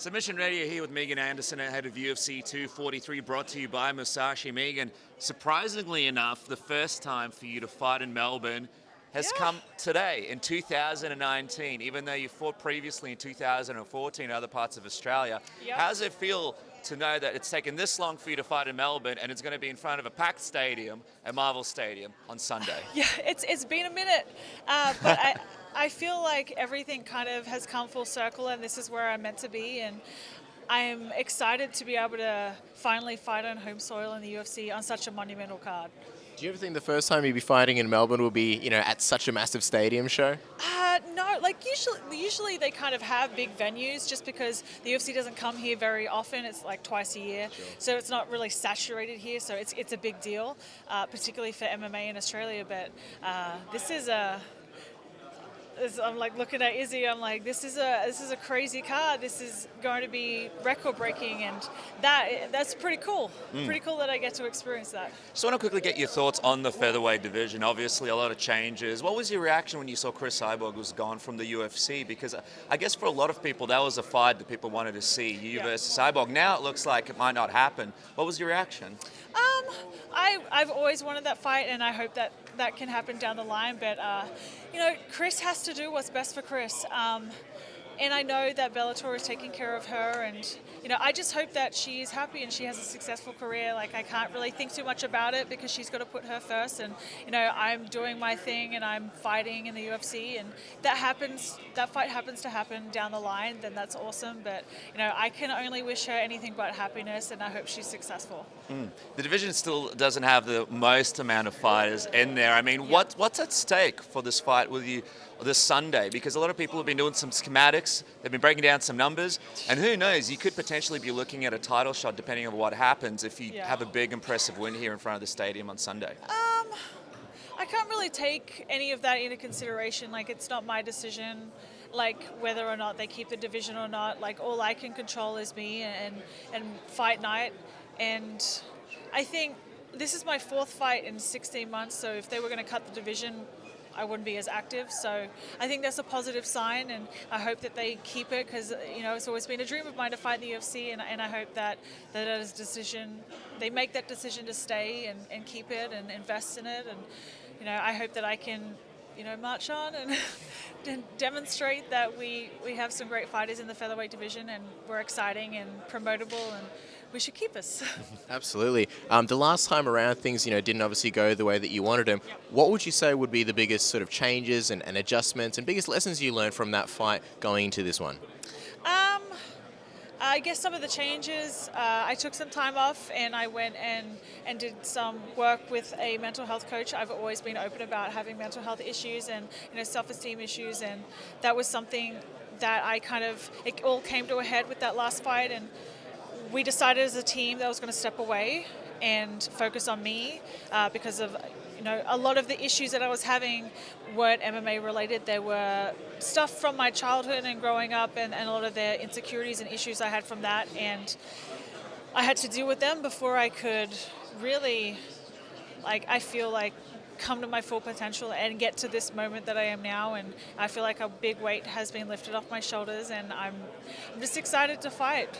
Submission Radio here with Megan Anderson, ahead of UFC 243, brought to you by Musashi. Megan, surprisingly enough, the first time for you to fight in Melbourne has come today in 2019, even though you fought previously in 2014 in other parts of Australia. Yep. How does it feel to know that it's taken this long for you to fight in Melbourne and it's going to be in front of a packed stadium at Marvel Stadium on Sunday? Yeah, it's been a minute, but I feel like everything kind of has come full circle, and this is where I'm meant to be, and I'm excited to be able to finally fight on home soil in the UFC on such a monumental card. Do you ever think the first time you'd be fighting in Melbourne will be, at such a massive stadium show? No, like usually they kind of have big venues just because the UFC doesn't come here very often. It's like twice a year, so it's not really saturated here. So it's a big deal, particularly for MMA in Australia. But this is I'm like looking at Izzy. I'm like, this is a crazy card. This is going to be record breaking, and that's pretty cool. Pretty cool that I get to experience that. Just want to quickly get your thoughts on the featherweight division. Obviously, a lot of changes. What was your reaction when you saw Chris Cyborg was gone from the UFC? Because I guess for a lot of people, that was a fight that people wanted to see, you versus Cyborg. Now it looks like it might not happen. What was your reaction? I've always wanted that fight, and I hope that can happen down the line. But Chris has to do what's best for Chris. And I know that Bellator is taking care of her, and I just hope that she's happy and she has a successful career. Like, I can't really think too much about it because she's got to put her first, and I'm doing my thing and I'm fighting in the UFC, and that fight happens to happen down the line, then that's awesome. But I can only wish her anything but happiness, and I hope she's successful. The division still doesn't have the most amount of fighters in there. I mean, what's at stake for this fight with you this Sunday? Because a lot of people have been doing some schematics, they've been breaking down some numbers, and who knows, you could potentially be looking at a title shot depending on what happens if you have a big, impressive win here in front of the stadium on Sunday. I can't really take any of that into consideration. Like, it's not my decision, like whether or not they keep the division or not. Like, all I can control is me and fight night. And I think this is my fourth fight in 16 months, so if they were going to cut the division, I wouldn't be as active. So I think that's a positive sign, and I hope that they keep it, because it's always been a dream of mine to fight in the UFC, and I hope that is a decision, they make that decision to stay and keep it and invest in it. And I hope that I can march on and demonstrate that we have some great fighters in the featherweight division, and we're exciting and promotable, and we should keep us. Absolutely. The last time around, things didn't obviously go the way that you wanted them. What would you say would be the biggest sort of changes and adjustments and biggest lessons you learned from that fight going into this one? I guess some of the changes, I took some time off and I went and did some work with a mental health coach. I've always been open about having mental health issues and self-esteem issues, and that was something that it all came to a head with that last fight, and we decided as a team that I was going to step away and focus on me because of a lot of the issues that I was having weren't MMA related. They were stuff from my childhood and growing up, and a lot of the insecurities and issues I had from that, and I had to deal with them before I could really, I feel like, come to my full potential and get to this moment that I am now. And I feel like a big weight has been lifted off my shoulders, and I'm just excited to fight.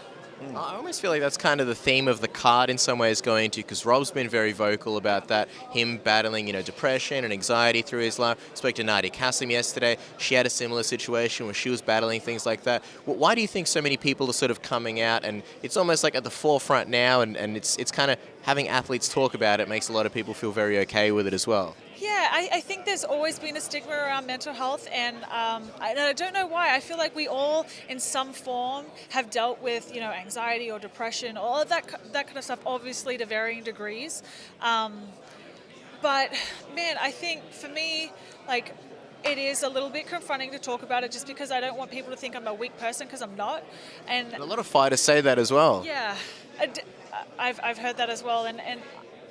I almost feel like that's kind of the theme of the card in some ways going into, because Rob's been very vocal about that, him battling, depression and anxiety through his life. Spoke to Nadia Kassim yesterday. She had a similar situation where she was battling things like that. Why do you think so many people are sort of coming out, and it's almost like at the forefront now, and it's kind of having athletes talk about it makes a lot of people feel very okay with it as well? Yeah, I think there's always been a stigma around mental health, and I don't know why. I feel like we all, in some form, have dealt with, anxiety or depression, all of that kind of stuff, obviously to varying degrees. But, man, I think for me, it is a little bit confronting to talk about it, just because I don't want people to think I'm a weak person, because I'm not. And a lot of fighters say that as well. Yeah, I've heard that as well, and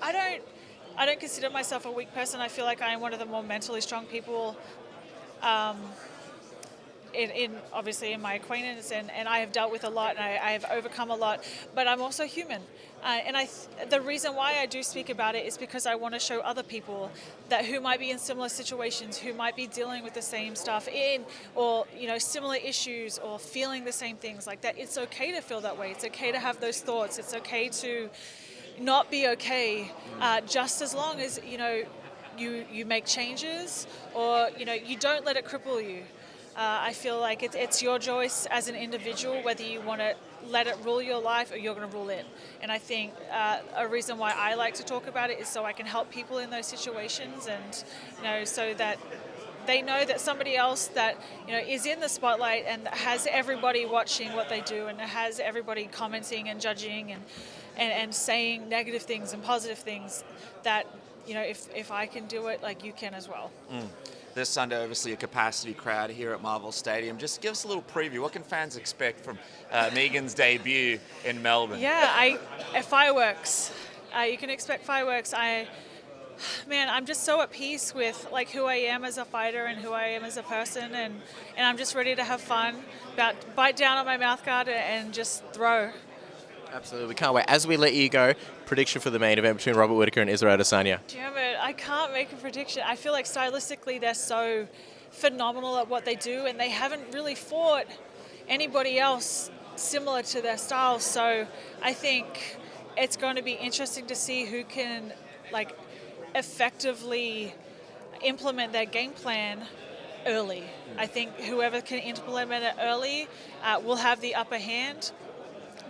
I don't consider myself a weak person. I feel like I am one of the more mentally strong people obviously in my acquaintance, and I have dealt with a lot, and I have overcome a lot, but I'm also human. The reason why I do speak about it is because I want to show other people that who might be in similar situations, who might be dealing with the same stuff or similar issues, or feeling the same things, like that. It's okay to feel that way. It's okay to have those thoughts. It's okay to not be okay, just as long as you make changes, or you don't let it cripple you. I feel like it's your choice as an individual whether you want to let it rule your life or you're going to rule it. And I think a reason why I like to talk about it is so I can help people in those situations, and so that they know that somebody else that is in the spotlight and has everybody watching what they do, and has everybody commenting and judging and saying negative things and positive things, that if I can do it, like, you can as well. This Sunday, obviously, a capacity crowd here at Marvel Stadium. Just give us a little preview. What can fans expect from Megan's debut in Melbourne? Yeah, fireworks. You can expect fireworks. I'm just so at peace with who I am as a fighter and who I am as a person, and I'm just ready to have fun, bite down on my mouth guard and just throw. Absolutely, we can't wait. As we let you go, prediction for the main event between Robert Whittaker and Israel Adesanya. Damn it, I can't make a prediction. I feel like stylistically they're so phenomenal at what they do, and they haven't really fought anybody else similar to their style. So I think it's going to be interesting to see who can effectively implement their game plan early. I think whoever can implement it early will have the upper hand.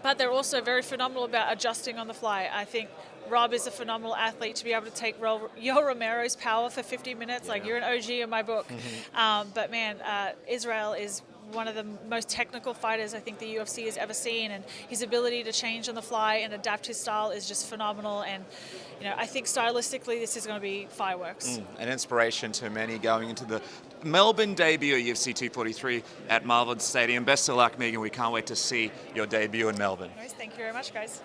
But they're also very phenomenal about adjusting on the fly. I think Rob is a phenomenal athlete to be able to take Yoel Romero's power for 50 minutes. Yeah. Like, you're an OG in my book. But man, Israel is one of the most technical fighters I think the UFC has ever seen, and his ability to change on the fly and adapt his style is just phenomenal. And I think stylistically this is going to be fireworks. An inspiration to many going into the Melbourne debut at UFC 243 at Marvel Stadium. Best of luck, Megan. We can't wait to see your debut in Melbourne. Anyways, thank you very much, guys.